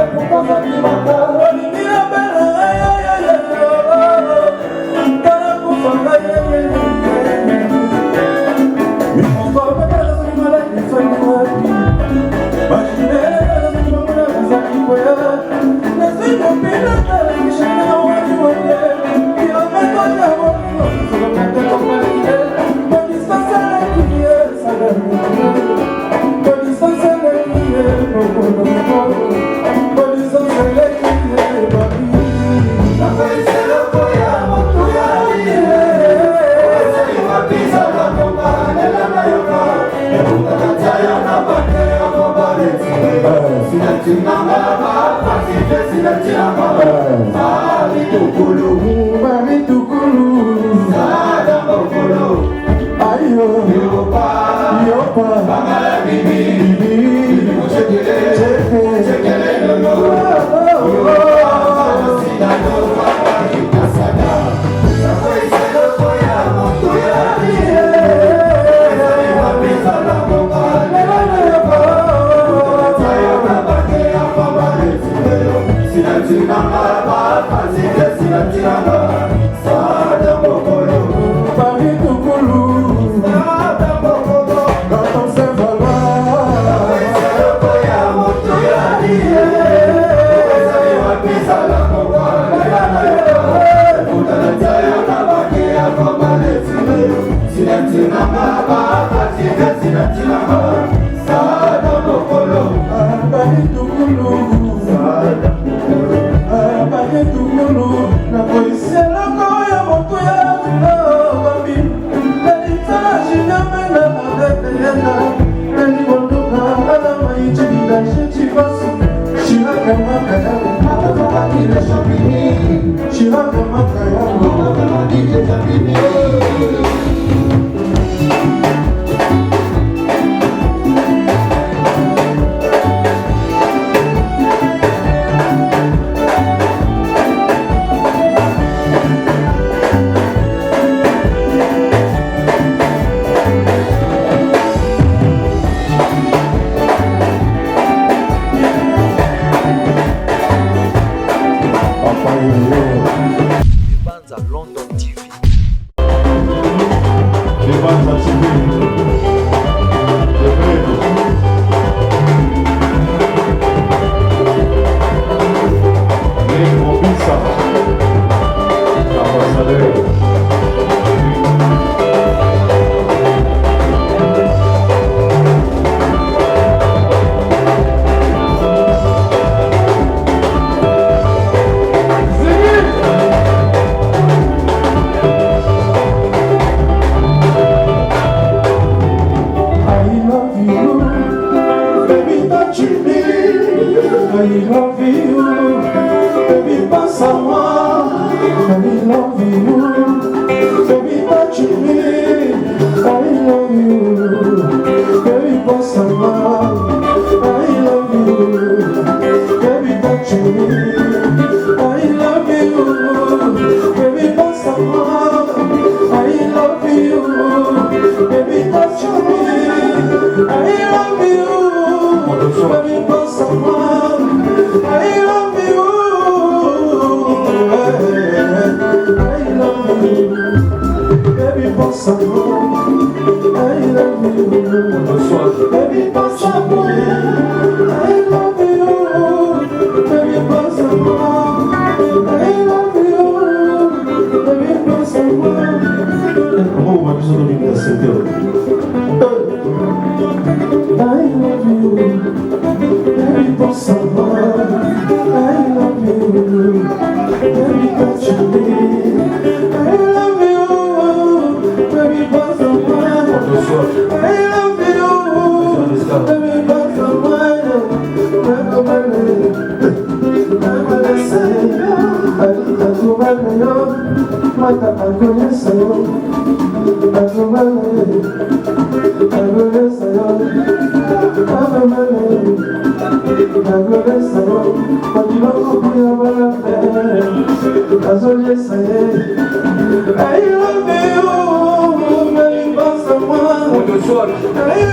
I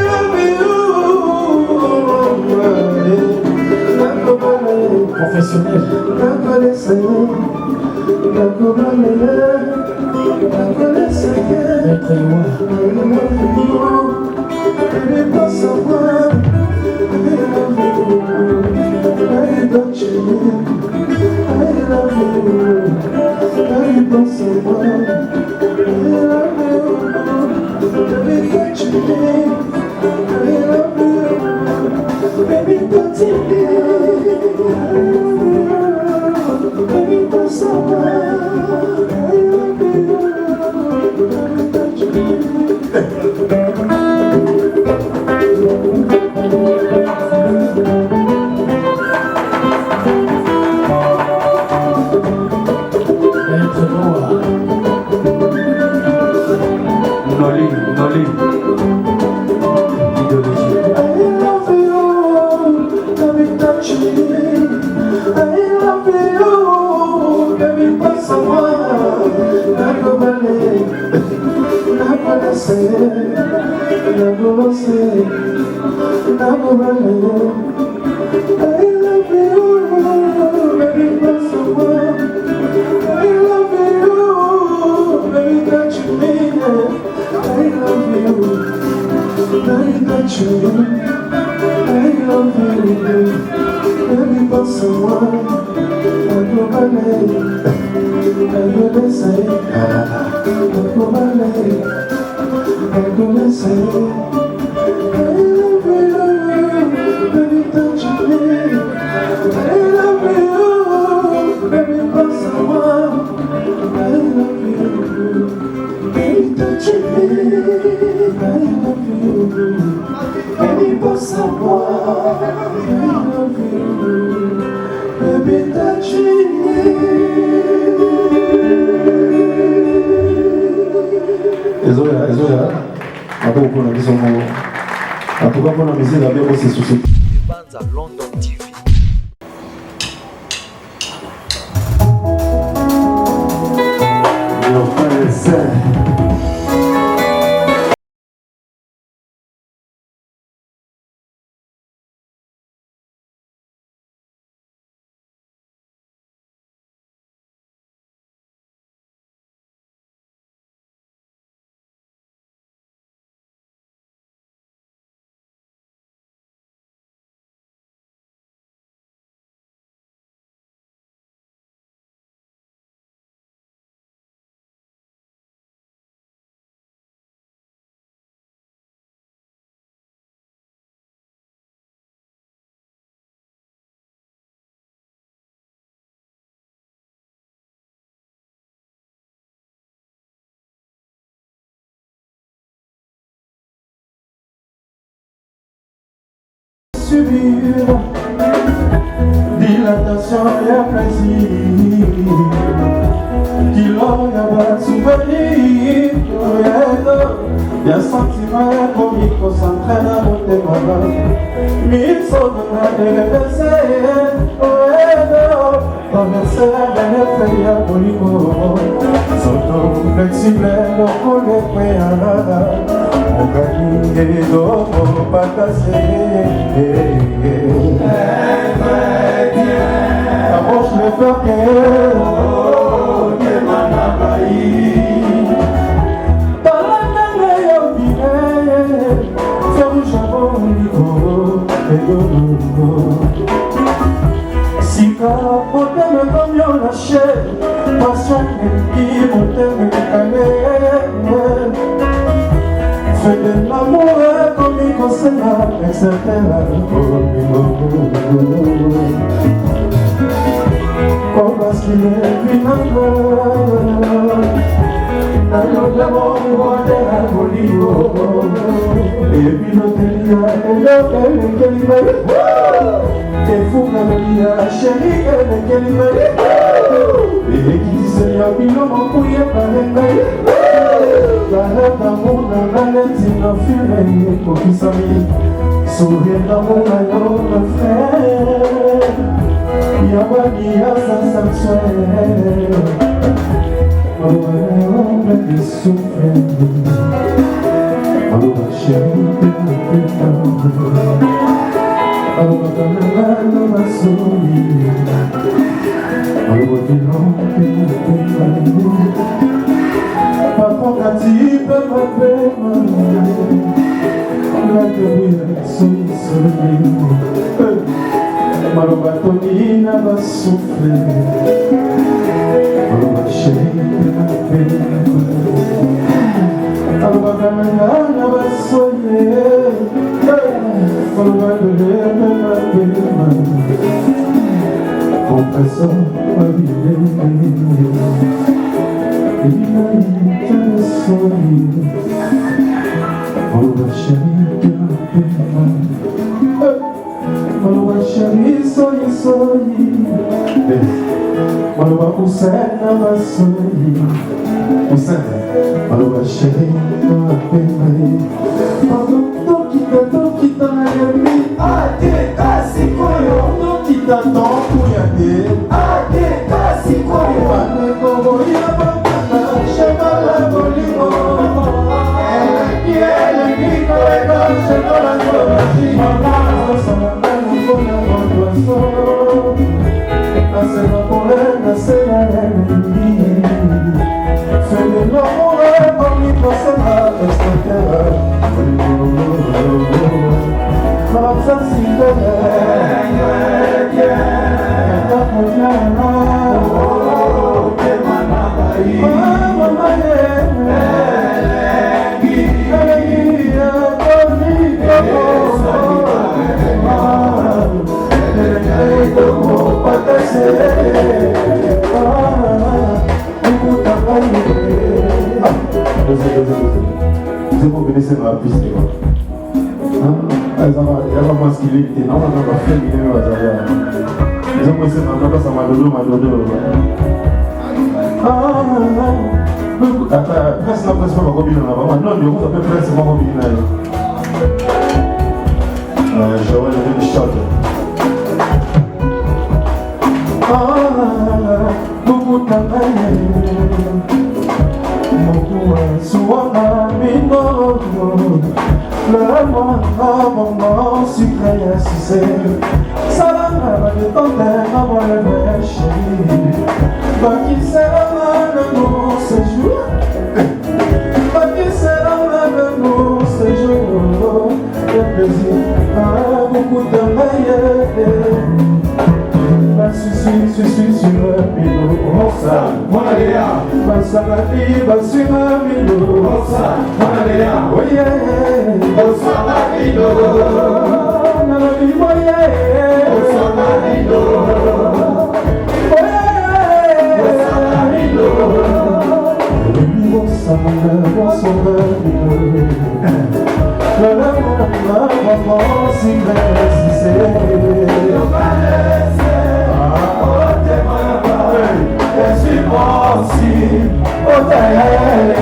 love you. professionnel. Maître Ewa. London TV. Subir dilatation et plaisir qu'il y a souvenir des sentiments comiques qu'on s'entraîne à monter ma mille sont de la traverser la feuille à Bolimo sont flexibles pour les points on gagne pour passer. Approche le cœur, oh, que manabaï. Talana yobine, c'est rouge à bon et dodo. Si quand on t'aime comme on lâche, passion qui on t'aime calmer. Fais de l'amour comme il conseille, et c'est la oh, parce qu'il est finalement dans l'amour, on est à Bolio. Et puis l'autre, il y a et fou comme il y a chéri, et qui dit Seigneur, il m'a couillé par les mains. La d'amour, la maladie, la fumée, pour qui s'amie. Sourire d'amour, la l'autre frère. Yabani, ça me souhaite. Oh, on a des souffrances. Oh, ma chérie, oh, ma souris. Malobatonina va souffler, Maloba chérie ma peine, Maloba banana va soyer, Maloba douleur ma peine, Compressor ma vie, il m'a dit qu'à sourire, Maloba chérie ma peine. Maloba chérie, soy, Maloba Usena va soy, Maloba chérie, ma peine. Tokita na yemi, ate kasi koyo. Tokita tonku yade, ate kasi koyo. Ane kogo yabakana, shabala bolingo. Eleki koego, shabala koraji. Nasceva por ela, nasceva fais de l'amour comme il passe à esta terra. Para sentir Vous connaissez ma piste, elle va masculinité, non, elle va féminin, ils ont pensé ma place à ma dodo. Attends, presse la presse pas ma copine là-bas. Non, du coup, ça peut presse ma copine là. Je vais le shot. Beaucoup de suara mino, la maman sucrée assise. Salam de ton terre, moi le méché. Baki sera de nos séjours. Baki sera de nos séjours. Le plaisir, beaucoup de meilleurs. Suis sur le milo, Rosa, Monaléa, Basalati, Basur le milo, Rosa, Monaléa, Oye, Rosamarino, Nanabi Moye, Rosamarino, Oye, Rosamarino, Rosamarino, Rosamarino, la maman si belle, je suis possible, au tailleur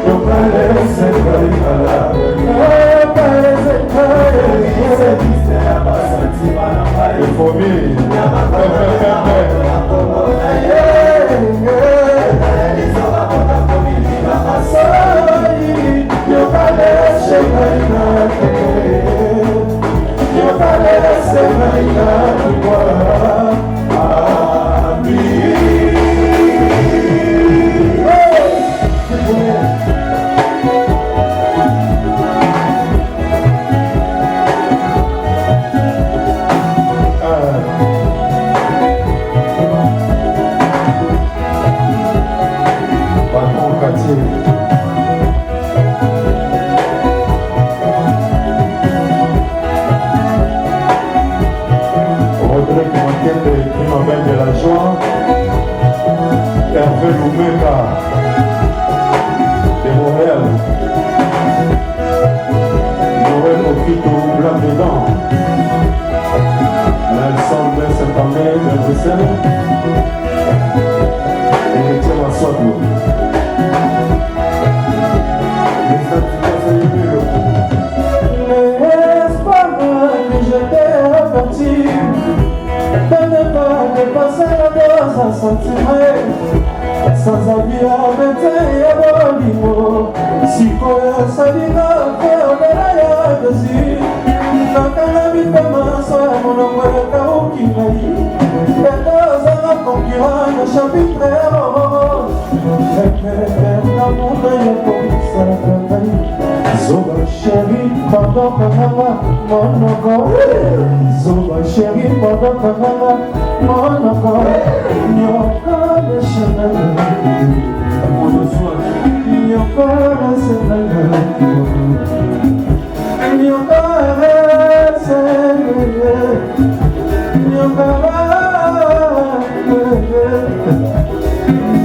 je parle cette colère. Il faut bien. Hervé Lumeka de Montréal, Noël Okito Blanc dedans, Nelson Ben Saint-André de Bruxelles et Etienne Aswadou. Les activités sont libérées. N'est-ce pas moi que j'étais reparti? Ne pas dépasser la dose à sentir. Sans avis à mettre et à bolimo. Si quoi ça dit là, faire de la yadzi. Quand la vie commence, mon amour est au Kinaï. Les deux à la concurrence, chapitre. La monde est comme ça. Zoba chérie, pendant Kanama, mon encore. Zoba chérie, pendant Kanama, mon encore. Nyoka de Chanel, Nyoka de Chanel, Nyoka de Chanel,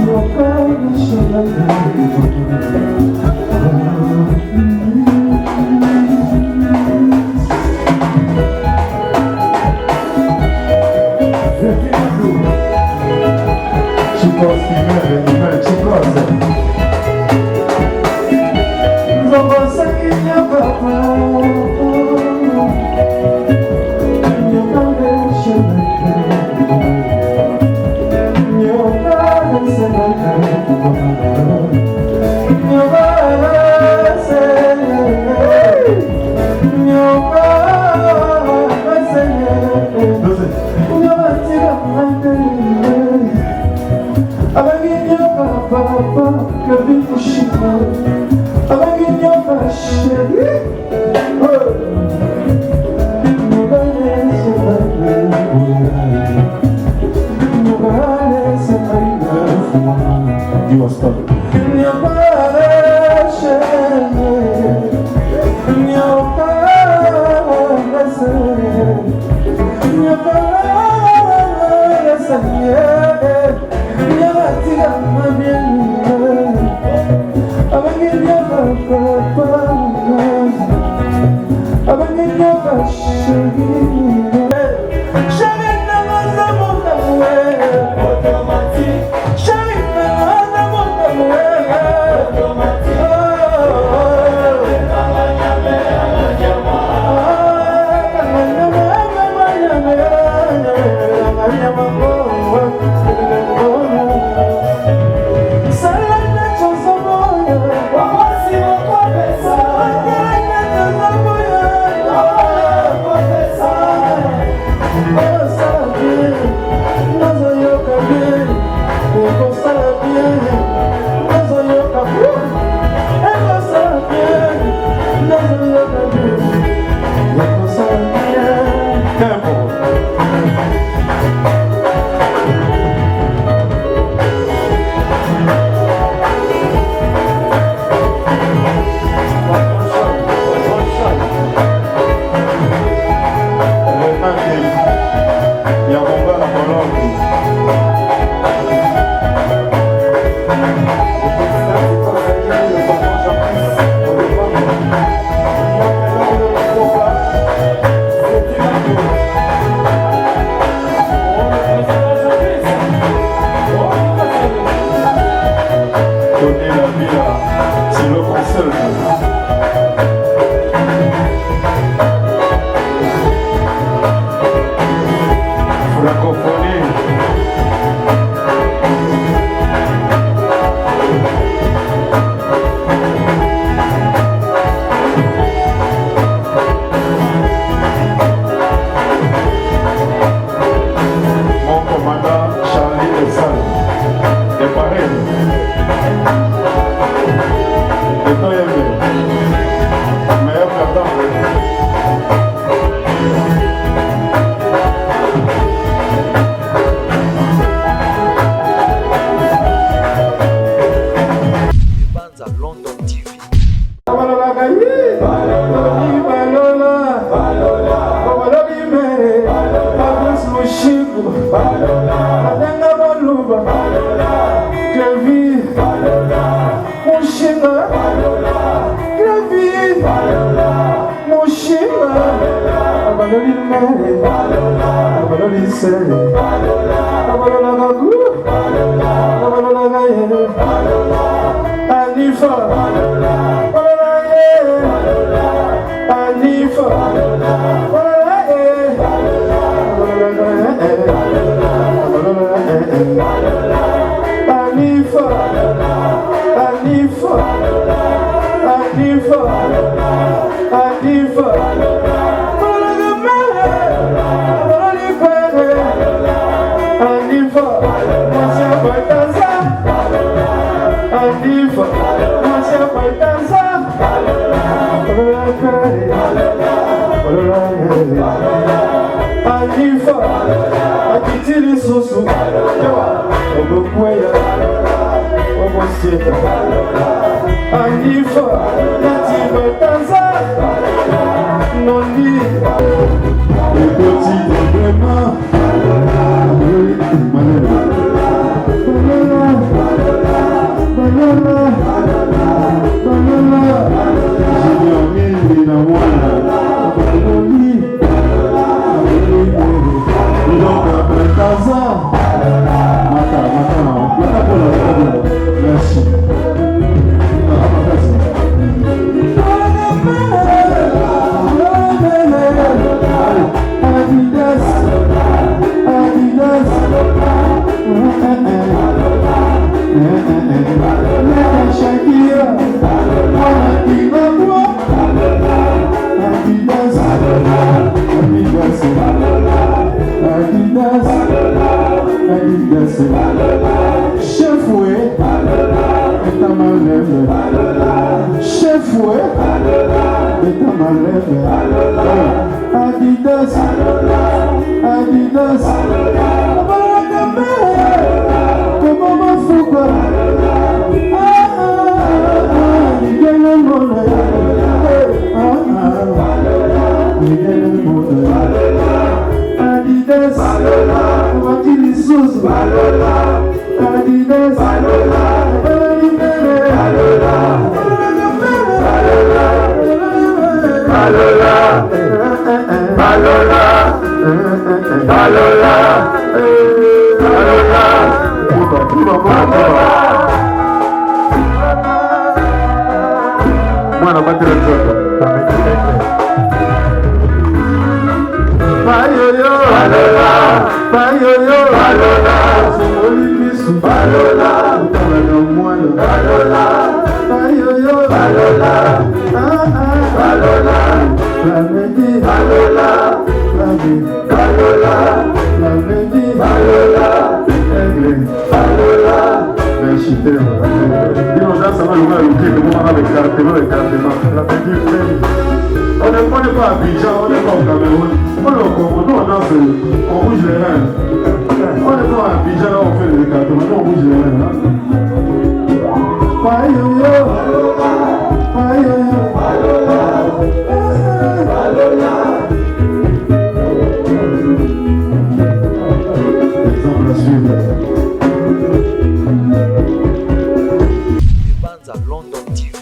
Nyoka de Chanel. You are stuck. Anifa, Itili susu Ogokwaya Ogosieta Anifa Natibetaza Noni Ekoti Ebrema Banana Junior Mili na mwana Noni Iloka Betaza Mata Merci. Chefoué, Chefoué, Adidas, Adidas, comment ma fouca, Adidas, Adidas, Bueno, mate el choco. Bayoyo, balola, bayoyo, balola, sumolipisu, balola, utabana mwalo, balola, bayoyo, balola, balola, la medi, balola, la medi, balola, la medi, balola, aigle, balola, benchité, dis-moi ça va le voir le clip, comment avec carrément, la medi, on n'est pas à Abidjan, on n'est pas au Cameroun. On est au Congo, nous on danse, on bouge les reins. On n'est pas à Abidjan, là on fait les cartons, nous on bouge les reins. Payoyo, payoyo, exemple à suivre. Banza London TV.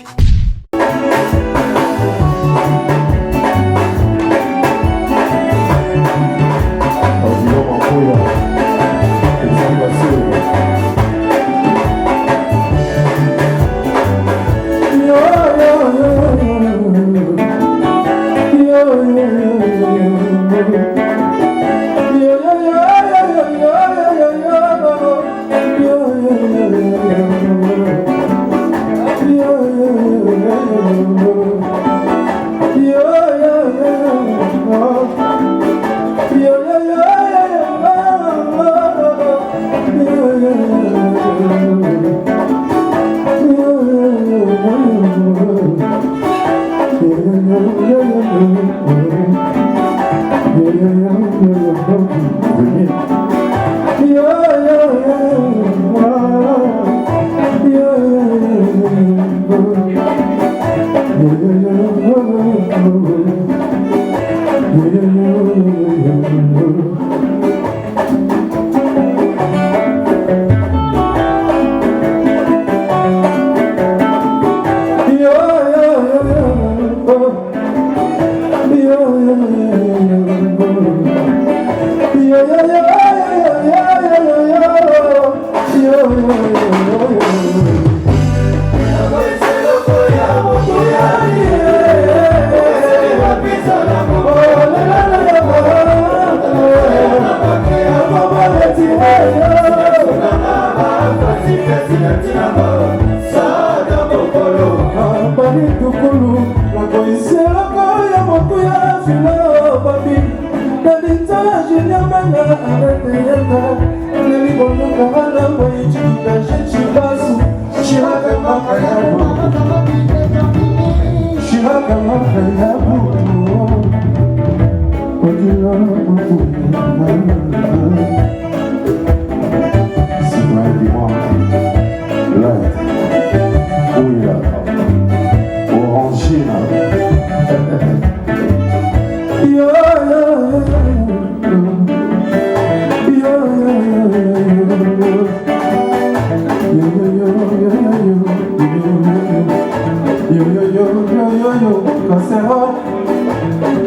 Casserole.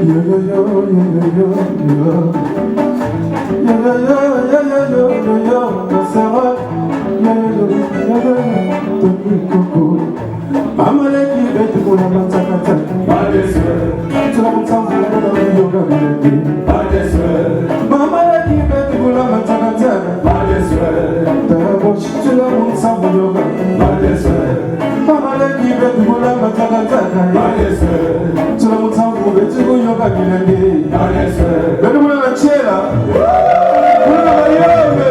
Yo yo yo yo yo yo yo yo yo yo yo yo yo Casserole. Yo yo yo yo Tony Coco. Mama leki beti kuna matakata. Badeswe. Tuna mtambo kuna yoga bileti. Badeswe. Mama leki beti kuna matakata. Badeswe. Taraboshi tuna mtambo yoga. Badeswe. Mama leki beti kuna matakata. Badeswe. Tuna mtambo beti kuna yoga bileti. Badeswe. Beti kuna chela. Kuna mayoga.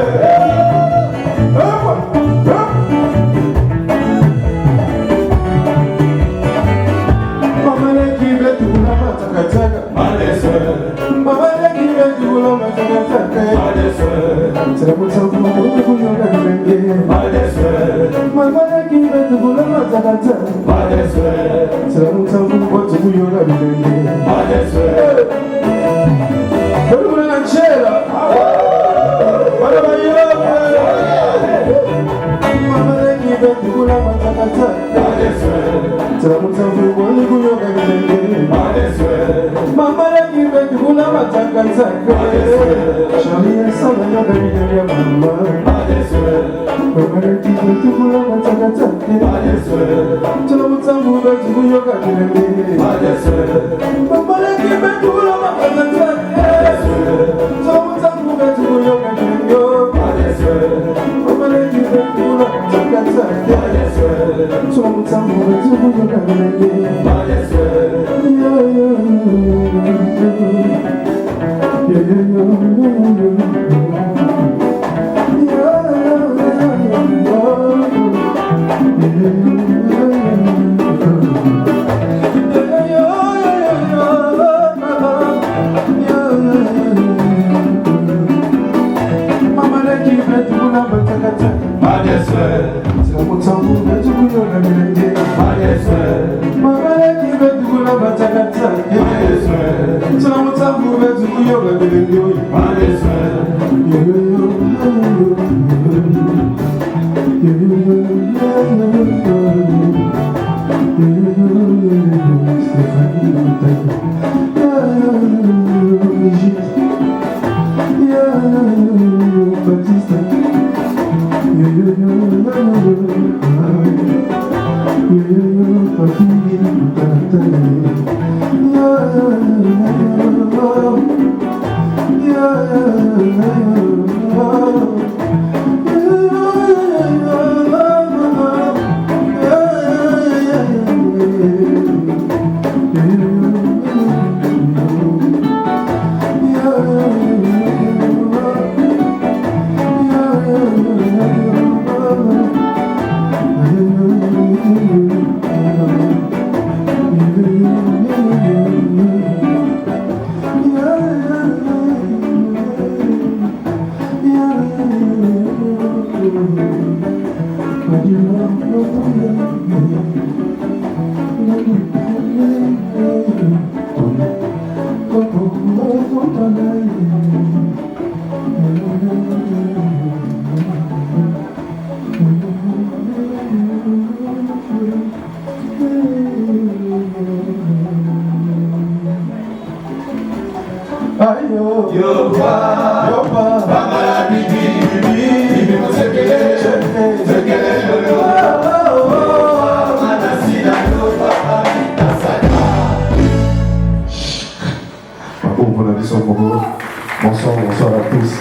Bonsoir à tous.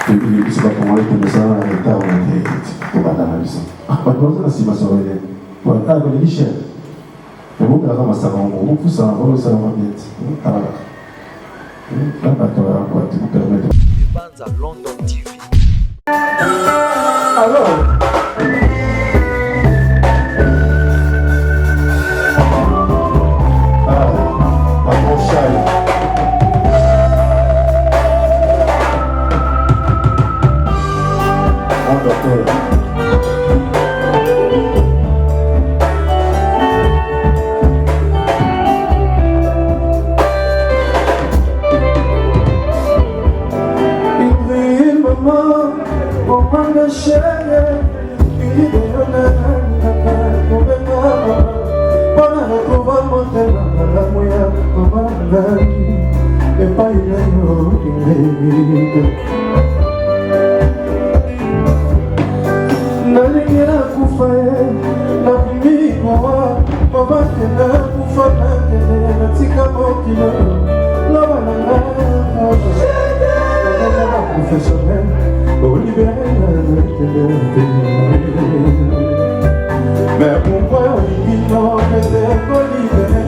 Et puis, c'est pas comment on ça, on est tard, on est pas dans la maison. Pas de quoi ça, ma soeur, elle est. Voilà, elle est chère. Mais bon, là, ça va, on pousse ça, on va ça, on va bien. Ah, là, pas toi, quoi, tu me permets de. Banza London TV. Alors. Pour et pas une nalingela kufa nakumikoa obakela kufa nakele natika mokilo loba nanga professionnel olibere mais pourquoi olibino pede kolibere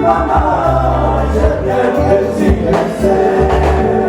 Maman, je t'aime, je t'aime.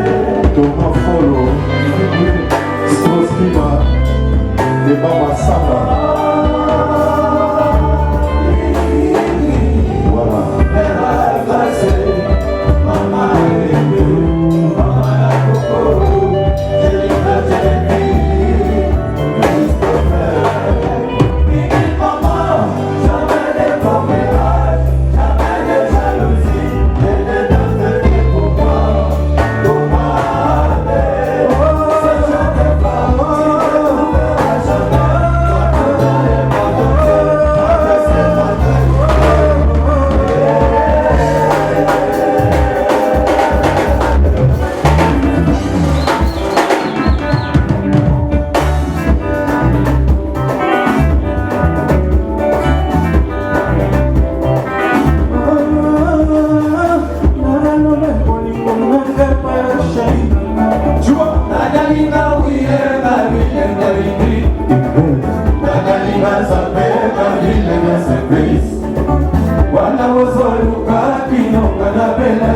wana bozoluka kinonga na bela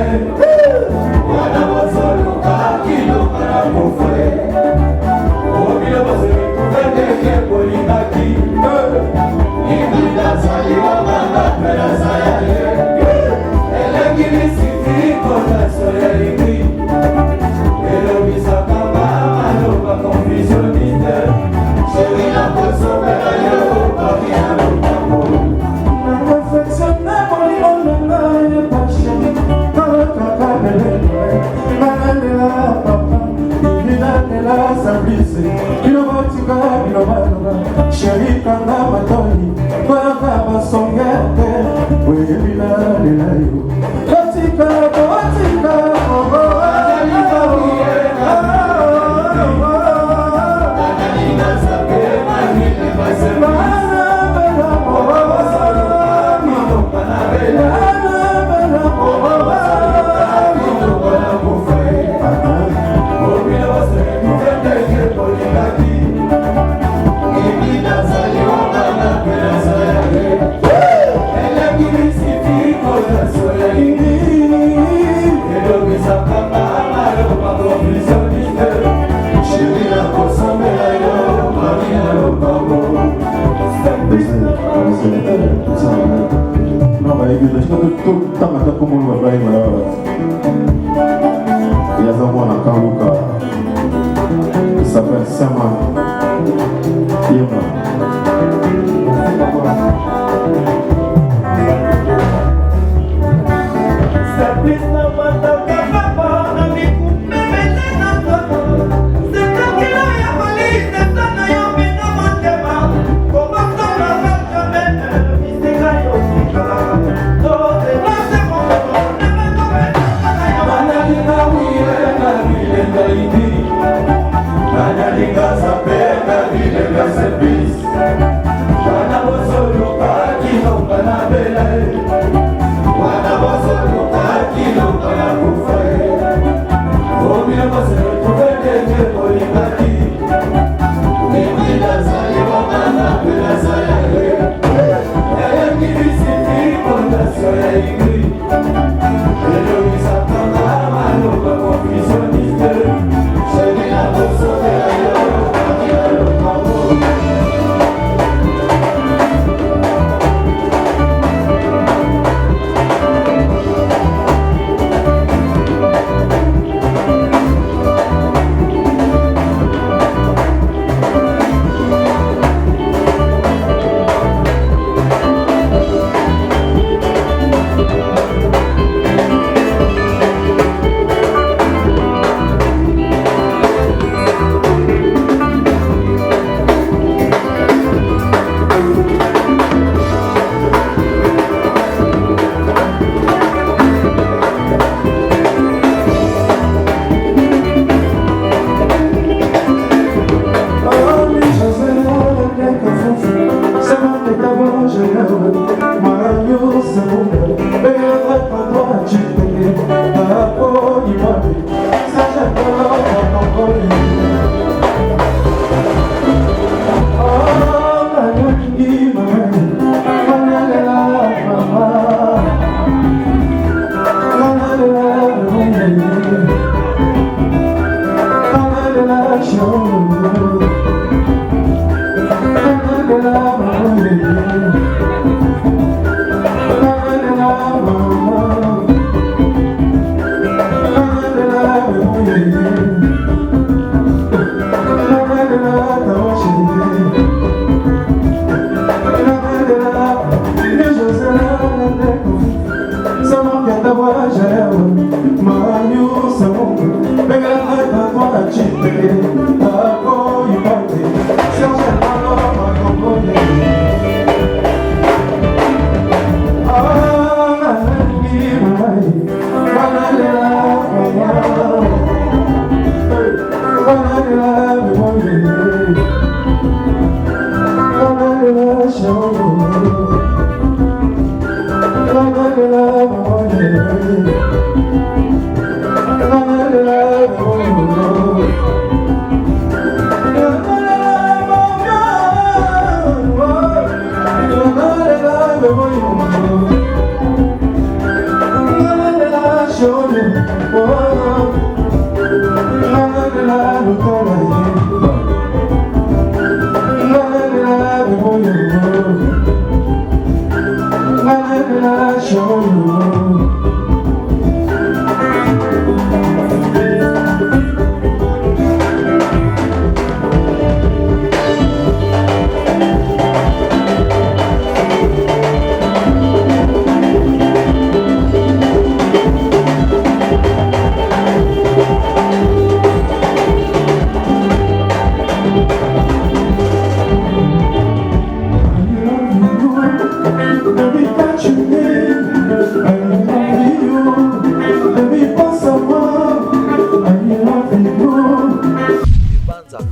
wana bozoluka kinonga na kofre obila bozelekuvendeke bolingaki ibidazali wamanga pelasa yaye elekilisikikonaso ya igri elobisakamba maloba confusioniste serina kosomela yo bakia lopango perfectionne molionanga ye pashe kalakakabele malandela papa ilinandela sabise bilobotika bilobaloba sherikanga matoni kwaka basongete weyebilalela yo katika katika il y a un mois dans Kaluka, il s'appelle Sama Yema.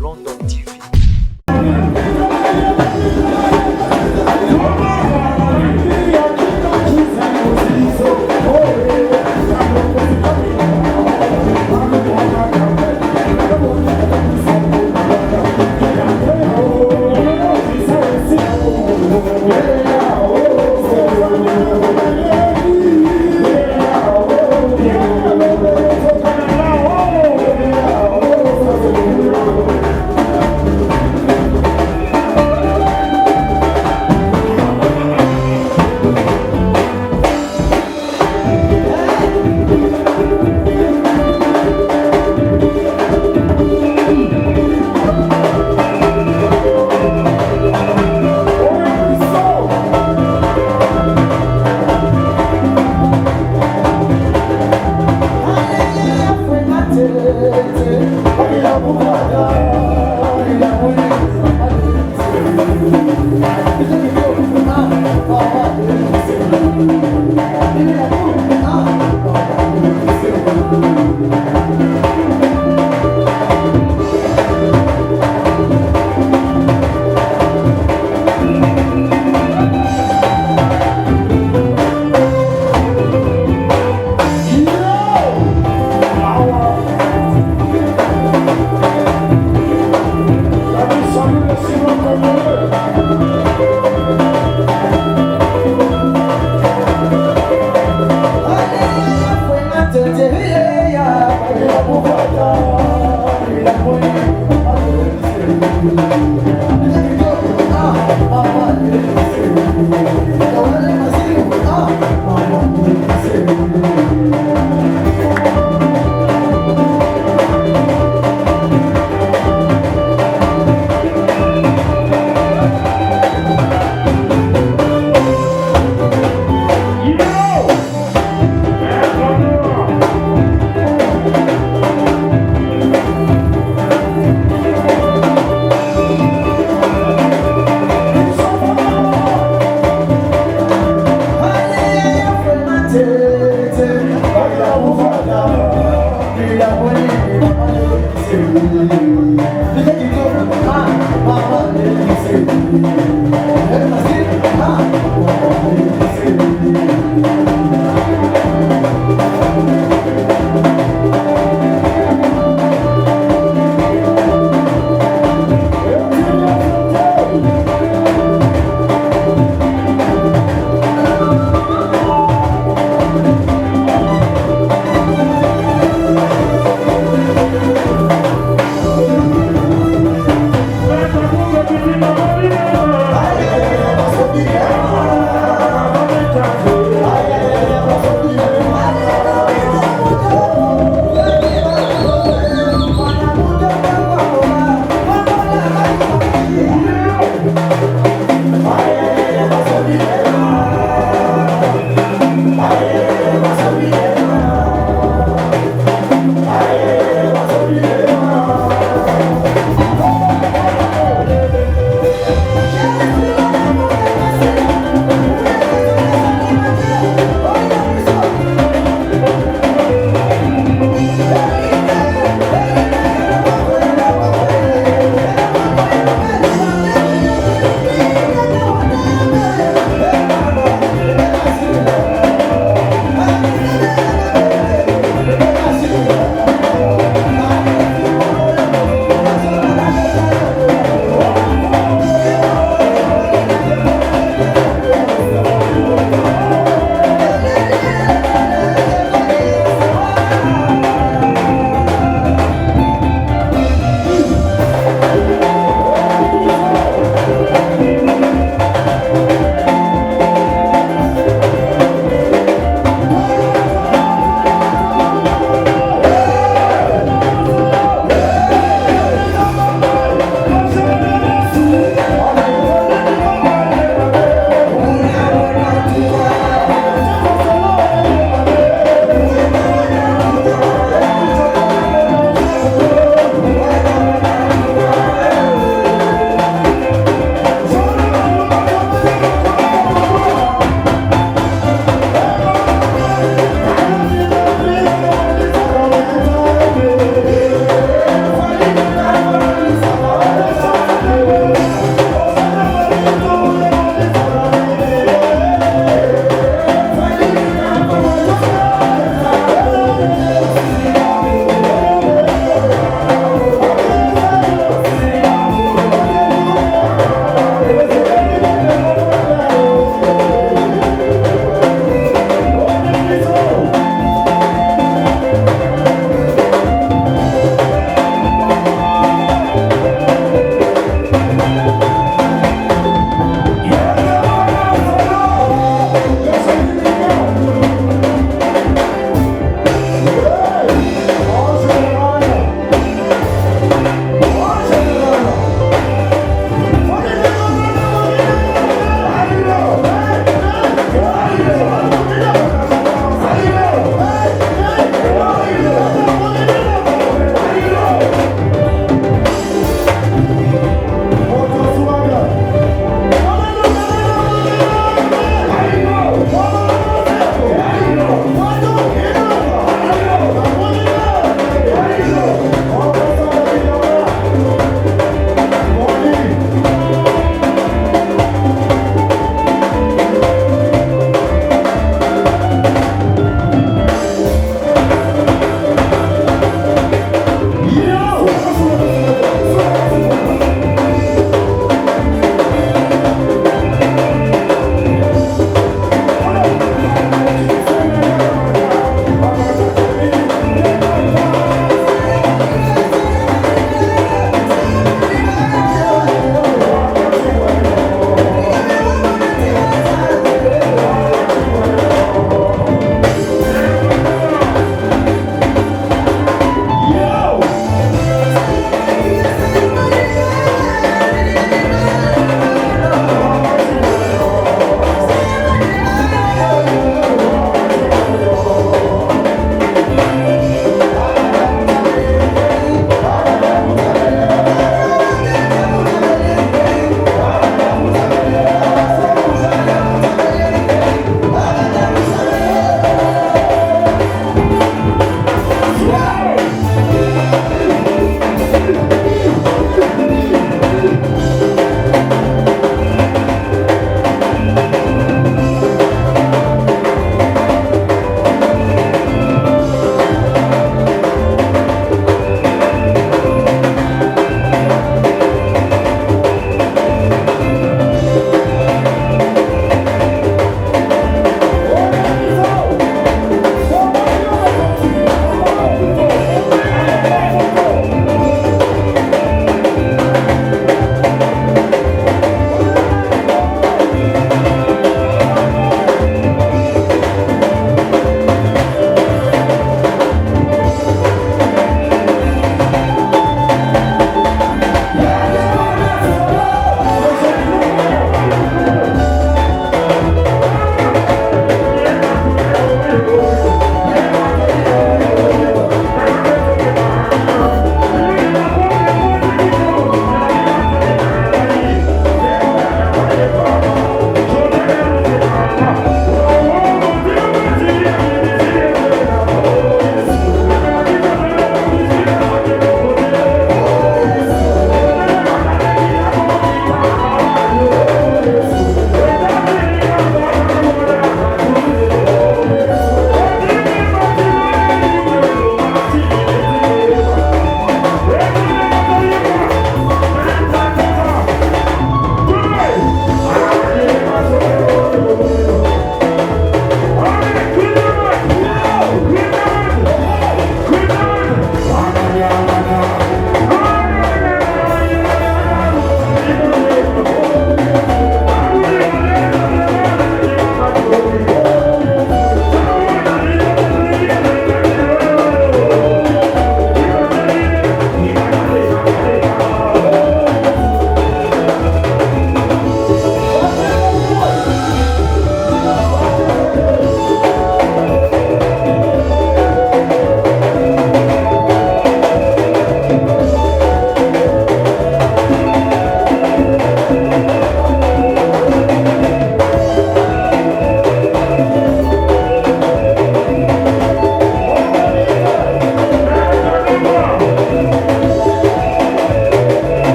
London TV. Thank you.